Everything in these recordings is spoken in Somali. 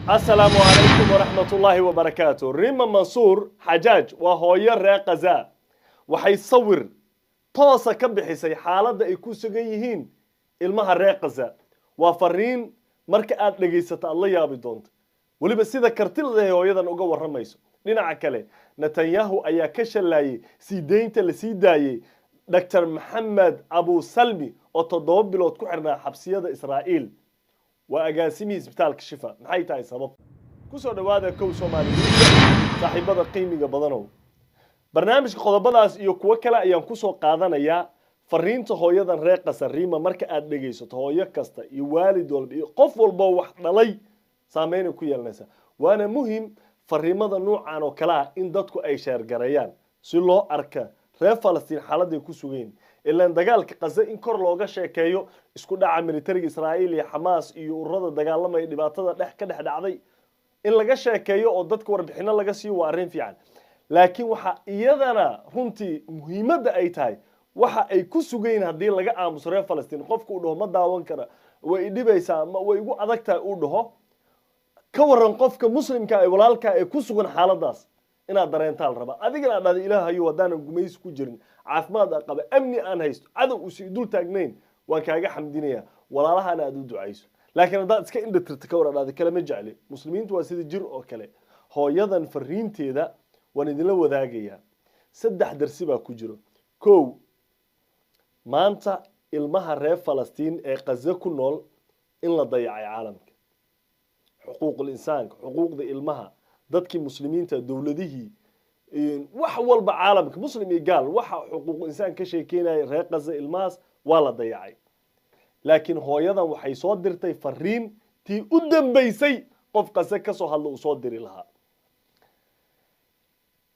السلام عليكم ورحمة الله وبركاته. ريما منصور حجاج وهوية راقزة waxay sawir toosa ka bixisay xaaladda ay ku sugan yihiin ilmaha reeqaza waa fariin marka aad dhageysato aad la yaabi doonto waliba sida kartida ay hooyadan uga waramayso dhinaca kale Netanyahu ayaa ka shalayay siideynta la sii daayay Dr. Maxamed Abu Salmi oo 7 bilood ku xirnaa xabsiyada Israa'iil waa agaasimihi isbitaalka Shifa maxay tahay sabab ku soo dhawaada kow Soomaaliyeed saaxiibada qiimiga badanow barnaamijka qodobadaas iyo kuwa kale ayaan ku soo qaadanayaa fariinta hooyadan reeqasa Rima marka aad dhageysato hooyo kasta iyo waalid walba iyo qof walba wax dhalay saameyn ku yeelanaysa waana muhiim fariimada noocan oo kala in dadku ay sheer gareeyaan si loo arka reer Falastiin xaaladda ku sugeen ilaan dagaalka Gaza in kor looga sheekeeyo isku dhaca militariga Israa'iil iyo Hamas iyo ururada dagaalamay dhibaatada ka dhex dhacday in laga sheekeeyo oo dadka warbixino laga siiyo waa arrin fiican laakiin waxa iyadana runtii muhiimadda ay tahay waxa ay ku sugeen hadii laga aamuso reer Falastiin qofku uu dhaho ma daawan kara way dhibaysaa ma way ugu adagtahay uu dhaho ka waran qofka muslimka ay walaalka ay ku sugan xaaladaas inaad dareentaan raba adigana aad ilaahayo wadana gumeys ku jirin caafimaad qaba amni aan haysto cadow u sii dul taagnayn waan kaaga xamdinaya walaalahana aad u ducayso laakiin hadaad iska indhatirta ka waran aad kala ma jecli muslimiintu waa sida jir oo kale hooyadan fariinteeda waan idinla wadaagaya saddex darsi baa ku jiro kow maanta ilmaha reer Falastiin ee Gaza ku nool in la dayacay caalamka xuquuqul insaanka xuquuqda ilmaha dadkii muslimiinta dawladihii wax walba caalamka muslim iyo gaal waxa xuquuq insaan ka sheekeynay reer Gaza ilmaas waa la dayacay laakiin hooyadan waxay soo dirtay fariin tii u dambeysay qof Gaza ka soo hadlo uu soo diri lahaa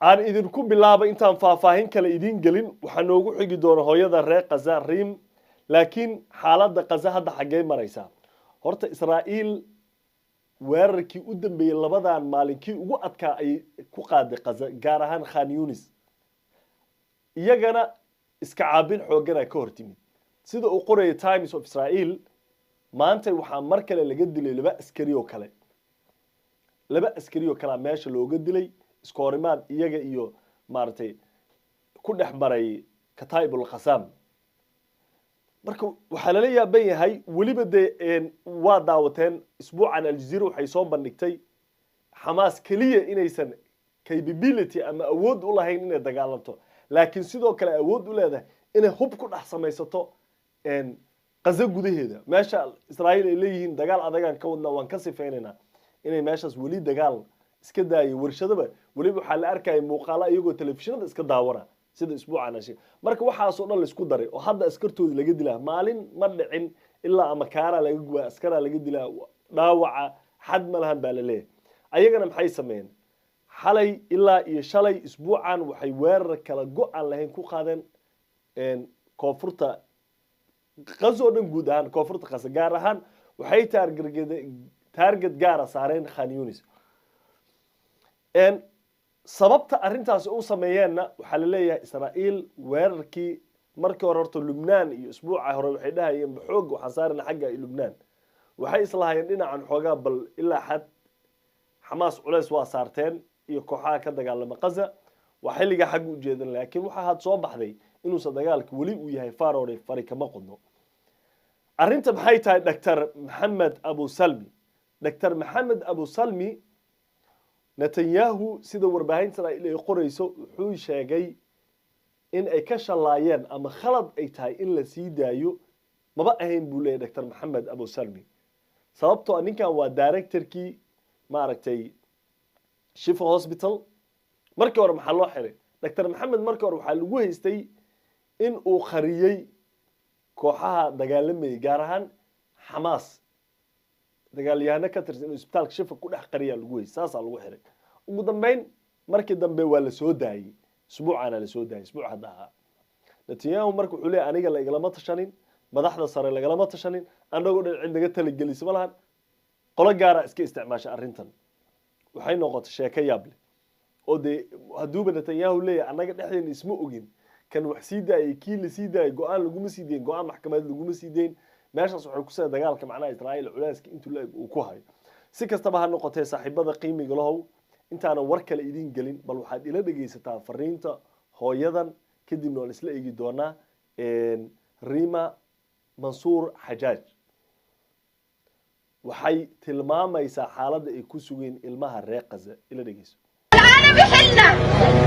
aan idinku bilaabay intaan faahfaahin kale idin gelin waxa noogu xigi doona hooyada reer Gaza Rim laakiin xaaladda Gaza hadda xagee maraysa horta Israa'iil weerarkii u dambeeyay labadan maalinkii ugu adkaa ay ku qaaday Gaza gaar ahaan Khan Yunis iyagana iska caabin xoogana ka hortimid sida uu qoray Times of Israel maanta waxa mar kale laga dilay laba askari oo kale meesha looga dilay iskoorimaad iyaga iyo maartay ku dhex maray Kataibul Qasam marka waxa la yaaban yahay waliba waa daawateen isbuucan Al Jazeera waxay soo bandhigtay Hamas kaliya inaysan capability ama awood u lahayn inay dagaalanto laakiin sidoo kale awood u leedahay inay hub ku dhex samaysato Gaza gudaheeda meesha Israa'iil ay leeyihiin dagaal adagaan ka wadna waan ka sifeynayna inay meeshaas wali dagaal iska daayay warshadaba waliba waxa la arkay muuqaalo iyagoo telefishinada iska daawana sida isbuucan ashay marka waxaas oo dhan la isku daray oo hadda askartooda laga dilaa maalin ma dhicin ilaa ama kaara laga gubaa askara laga dilaa dhaawaca xad ma lahan baa la leeyahay ayagana maxay sameeyeen xalay ilaa iyo shalay isbuucan waxay weerar kala go'an lahayn ku qaadeen koonfurta Gaza oo dhan guud ahaan koonfurta Gaza gaar ahaan waxay target gaar saareen Khan Yunis sababta arintaas uu sameeyeenna waxa la leeyahay Israa'iil weerarkii markii hore horta Lubnaan iyo isbuuca hore waxay dhahayeen xoog waxa saarna xagga Lubnaan waxay islaayeen dhinacan xoogaa bal ilaa xad Hamas culays waa saarteen iyo kooxaha ka dagaalama Gaza waxa xilliga xag u jeedan laakiin waxa had soo baxday inuu dagaalku wali uu yahay faaroore fari kama qodno arinta maxay tahay Dr. Maxamed Abu Salmi Dr. Maxamed Abu Salmi Netanyahu sida warbaahinta Israa'iil ay qorayso wuxuu sheegay in ay ka shalaayeen ama khalad ay tahay in la sii daayo maba ahayn buu leeyahay Dr. Maxamed Abu Salmi sababtoo ninkan waa directorkii maaragtay Shifa Hospital markii hore maxaa loo xiray Dr. Maxamed markii hore waxa lagu haystay in uu khariyay kooxaha dagaalamay gaar ahaan Hamas dagaalyahana ka tirsan isbitaalka Shifa ku dhex qariya lagu haystay saas lagu xiray ugu dambeyn markii dambe waa la soo daayay isbuucana la soo daayay isbuuc hada Netanyahu markuu xulay aniga la igala tashanin madaxda sare la igala tashanin anagoo cid naga tala gelisay malahan qolo gaar ah iska isticmaashay arintan waxay noqotay sheeko yaab leh oo haduuba Netanyahu leeyahay anaga dhexdeen isma ogin kan wax sii daayay kii la sii daayay go'aan lagu sii deyn go'aan maxkamadeed lagu sii deyn meeshaas waxay ku soo dagaalka macnaha Israa'iil culeyska intuu la uu ku hayo si kastaba ha noqotee saaxiibada qiimiga lahow intaana war kale idin gelin bal waxaad ila dhageysataa fariinta hooyadan kadibna waan isla eegi doonaa Rima Mansour Xajaaj waxay tilmaamaysaa xaaladda ay ku sugeen ilmaha reer Gaza ila dhageyso بحلنا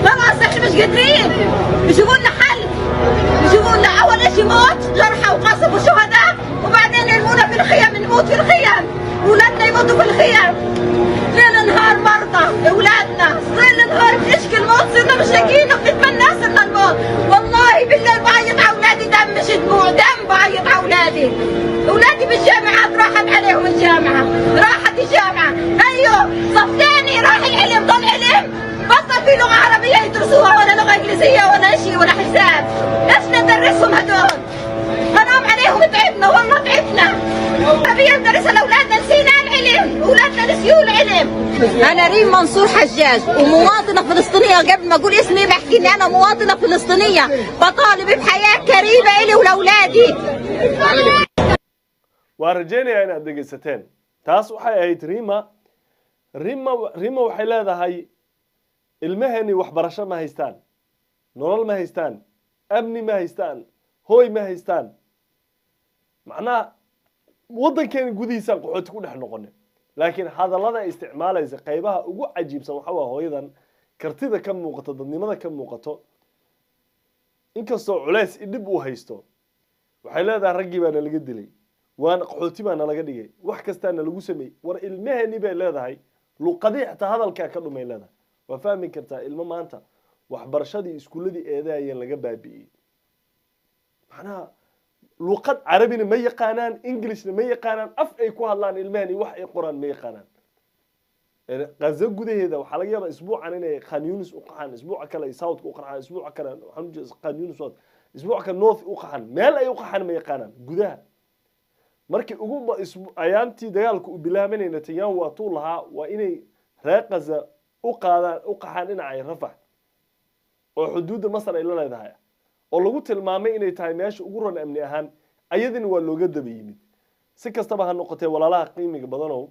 خلاص احنا مش قادرين يجيبوا لنا حل يجيبوا لنا اول شيء موت جرحى وقصف وشهداء وبعدين يرمونا في الخيام نموت في الخيام اولادنا يموتوا في الخيام ليل نهار مرضى اولادنا ليل نهار بنشكي الموت صرنا مش لاقيين وبنتمنى صرنا الموت والله بالليل بعيط على اولادي دم مش دموع دم بعيط على اولادي بالجامعات راحت عليهم الجامعه راحت الجامعه ايوه صف ثاني راح العلم ضل علم بطل في لغه عربيه يدرسوها ولا لغه انجليزيه ولا شيء ولا حساب ايش ندرسهم هدول حرام عليهم تعبنا والله تعبنا عربيه ندرسها لاولادنا نسينا العلم اولادنا نسيوا العلم انا ريم منصور حجاج ومواطنه فلسطينيه قبل ما اقول اسمي بحكي اني انا مواطنه فلسطينيه بطالب بحياه كريمه الي ولاولادي وارجينا inaad dhageysateen taas waxay ahayd Rima waxay leedahay ilmahani waxbarasho ma haystaan nolol ma haystaan amni ma haystaan hooy ma haystaan macnaha wadankan gudihiisa qaxooti ku dhex noqonay laakiin hadallada ay isticmaalaysa qaybaha ugu cajiibsan waxa waa hooyadan kartida ka muuqato dadnimada ka muuqato inkastoo culays idib uu haysto waxay leedahay raggii baa laga dilay waan qaxooti baa laga dhigay wax kasta lagu sameeyay war ilmahani bay leedahay luqadii xitaa hadalka ka dhumay leedahay waa fahmi kartaa ilmo maanta waxbarashadii iskuuladii eedaayeen laga baabi'iyay macnaha luqad carabina ma yaqaanaan englishna ma yaqaanaan af ay ku hadlaan ilmahani wax ay qoraan ma yaqaanaan Gaza gudaheeda waxa laga yaabaa isbuucan inay Khan Yunis u qaxaan isbuuca kale ay South u qaxaan isbuuca kale waxaan u jeedaa Khan Yunis isbuuca kale North u qaxaan meel ay u qaxaan ma yaqaanaan gudaha markii ugu ayaantii dagaalku u bilaabanay Netanyahu waa tuu lahaa waa inay reer Gaza u qaxaan dhinacay Rafah oo xuduudda Masar ay la leedahay oo lagu tilmaamay inay tahay meesha ugu roon amni ahaan ayadina waa looga daba yimid si kastaba ha noqotee walaalaha qiimiga badanow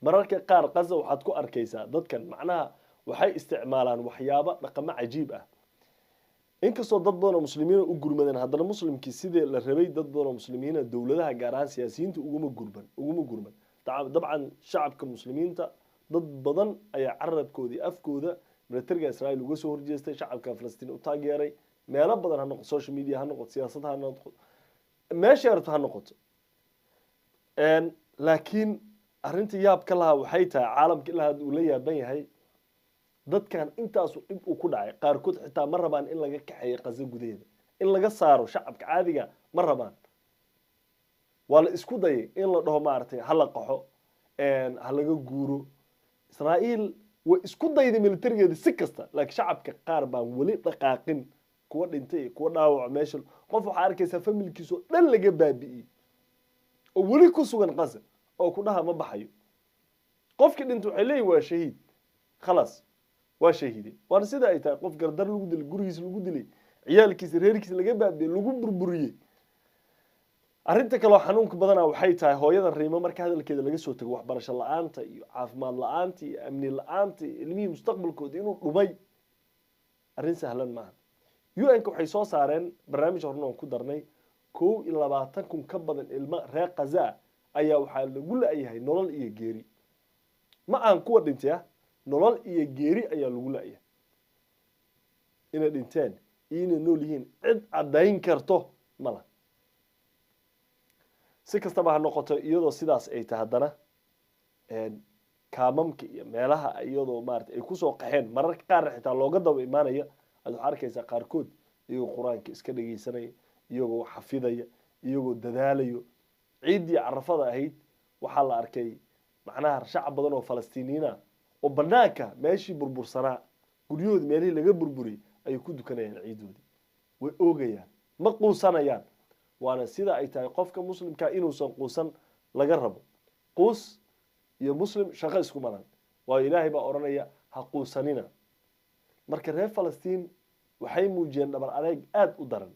mararka qaar Gaza waxaad ku arkaysaa dadkan macnaha waxay isticmaalaan waxyaabo dhaqamo cajiib ah inkastoo dad badan oo muslimiin u gurmadeen haddana muslimkii sidii la rabay dad badan oo muslimiin dawladaha gaar ahaan siyaasiyiinta uguma gurban dabcan shacabka muslimiinta dad badan ayaa carabkoodii afkooda militariga Israa'iil uga soo horjeestay shacabka Falastiin u taageeray meelo badan ha noqoto social media ha noqoto siyaasadda ha noqoto meesha yarta ha noqoto laakiin arrinta yaabka laha waxay tahay caalamka ilaa uu la yaaban yahay dadkan intaas dib u ku dhacay qaarkood xitaa ma rabaan in laga kaxeeyo Gaza gudaheeda in laga saaro shacabka caadiga ma rabaan wala isku dayay in la dhaho maartay hal qaxo ha laga guuro Israa'iil way isku dayday militarigeeda si kasta laakiin shacabka qaar baan wali dhaqaaqin kuwa dhintay kuwa dhaawac meesha qof waxa arkaysa familkiisu dhan laga baabi'iyay oo wali ku sugan Gaza oo ku dhaha ma baxayo qofkii dhinto waxay leeyahay waa shahiid خلاص waa shahiiday waan sida ay tahay qof gardar lagu dilay gurigiisa lagu dilay ciyaalkiisa reerkiisa laga baabi'iyay lagu burburiyay arrinta kale oo xanuunka badan waxay tahay hooyada Rima marka hadalkeeda laga soo tago waxbarasho la'aanta iyo caafimaad la'aanta iyo amni la'aanta ilmihii mustaqbalkooda inuu dhumay arrin sahlan ma aha UN waxay soo saareen barnaamij horna oo ku darnay 22 ka badan ilmo reer Gaza ayaa waxa lagu laayahay nolol iyo geeri ma aan kuwa dhintay nolol iyo geeri ayaa lagu laayahay inay dhinteen inay nool yihiin cid cadayn karto mala si kastaba ha noqoto iyadoo sidaas ay tahay hadana kaamamka iyo meelaha iyadoo maartay ay ku soo qaxeen mararka qaar xitaa looga daba imaanaya aad wax arkaysaa qaarkood iyagoo quraanka iska dhageysanaya iyagoo xafidaya iyagoo dadaalayo ciidii carafada ahayd waxa la arkay macnaha shacab badan oo Falastiiniina oo banaanka meeshii burbursanaa guryahood meelihii laga burburiyay ay ku dukanayaan ciidoodii way oogayaan ma quusanayaan waana sida ay tahay qofka muslimka inuusan quusan laga rabo quus iyo muslim shaqo isku maran waa ilaahay baa oranaya ha quusanina marka reer Falastiin waxay muujiyeen dhabar adeeg aad u daran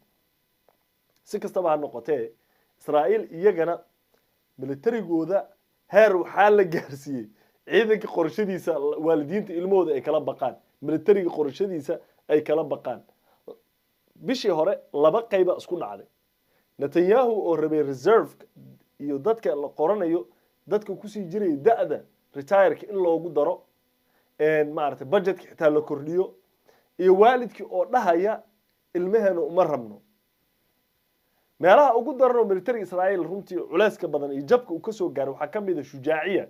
si kastaba ha noqotee Israa'iil iyagana militarigooda heer waxaa la gaarsiiyey ciidanka qorashadiisa waalidiinta ilmahooda ay kala baqaan militariga qorashadiisa ay kala baqaan bishii hore laba qayba isku dhacday Netanyahu oo rabay reserve iyo dadka la qoranayo dadka ku sii jiray da'da retire in loogu daro maartay budgetka xitaa la kordhiyo iyo waalidkii oo dhahaya ilmaheena uma rabno meelaha ugu daran oo military Israa'iil runtii culeyska badan iyo jabka uu ka soo gaaray waxa kamid ah shujaaciya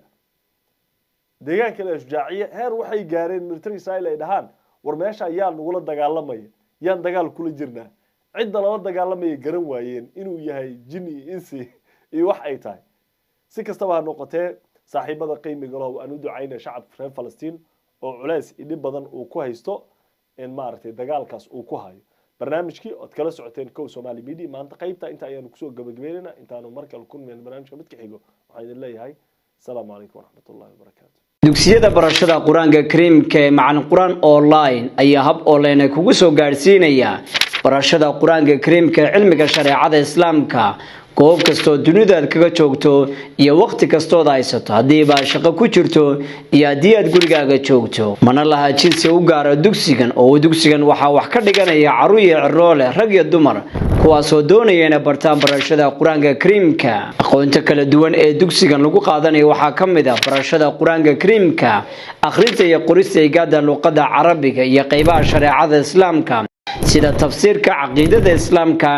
deegaanka la shujaaciya heer waxay gaareen military Israa'iil ay dhahaan war meesha ayaa nagula dagaalamaya yaan dagaal kula jirnaa cidda lala dagaalamaya garan waayeen inuu yahay jinni insi iyo wax ay tahay si kastaba ha noqotee saaxiibada qiimiga leh aan u ducaynaa shacabka reer Falastiin oo culeys idin badan uu ku haysto in maartay dagaalkaas uu ku hayo barnaamijkii oo kala socoteen kow Somali Media maanta qaybta inta ayaan ku soo gabagabeynaa intaanu markale kulmeen barnaamijka mid ka xigo waxaan idin leeyahay السلام عليكم ورحمة الله وبركاته dugsiyada barashada quraanka kariimka ee macallin quraan online ayaa hab online kugu soo gaarsiinaya barashada quraanka kariimka cilmiga shariicada islaamka goob kasto dunida kaga joogto iyo waqti kasto haysato hadii ba shaqo ku jirto iyo hadii aad gurigaaga joogto mana laha jinsi u gaar dugsigan waxa wax ka dhiganaya caruur iyo ciroole rag iyo dumar kuwaas oo doonaya inay bartaan barashada quraanka kariimka aqoonta kala duwan ee dugsigan lagu qaadanayo waxa kamid ah barashada quraanka kariimka akhrinta iyo qorista igada luqadda carabiga iyo qaybaha shariicada islaamka sida tafsiirka aqeedada islaamka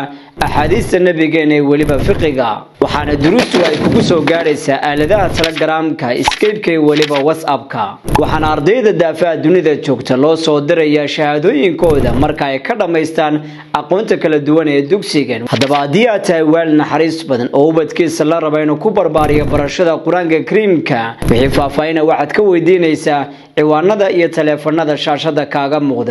axaadiista nabigeena ee waliba fiqiga waxaana duruustu ay kugu soo gaaraysaa aaladaha Telegramka Skype-ka iyo waliba WhatsApp-ka waxaana ardayda daafaha dunida joogta loo soo dirayaa shahaadooyinkooda marka ay ka dhameystaan aqoonta kala duwan ee dugsigan haddaba haddii aad tahay waalid naxariis badan oo ubadkiisa la rabo inuu ku barbaariyo barashada quraanka kariimka wixii faahfaahin waxaad ka weydiinaysaa ciwaanada iyo taleefanada shaashada kaaga muuqda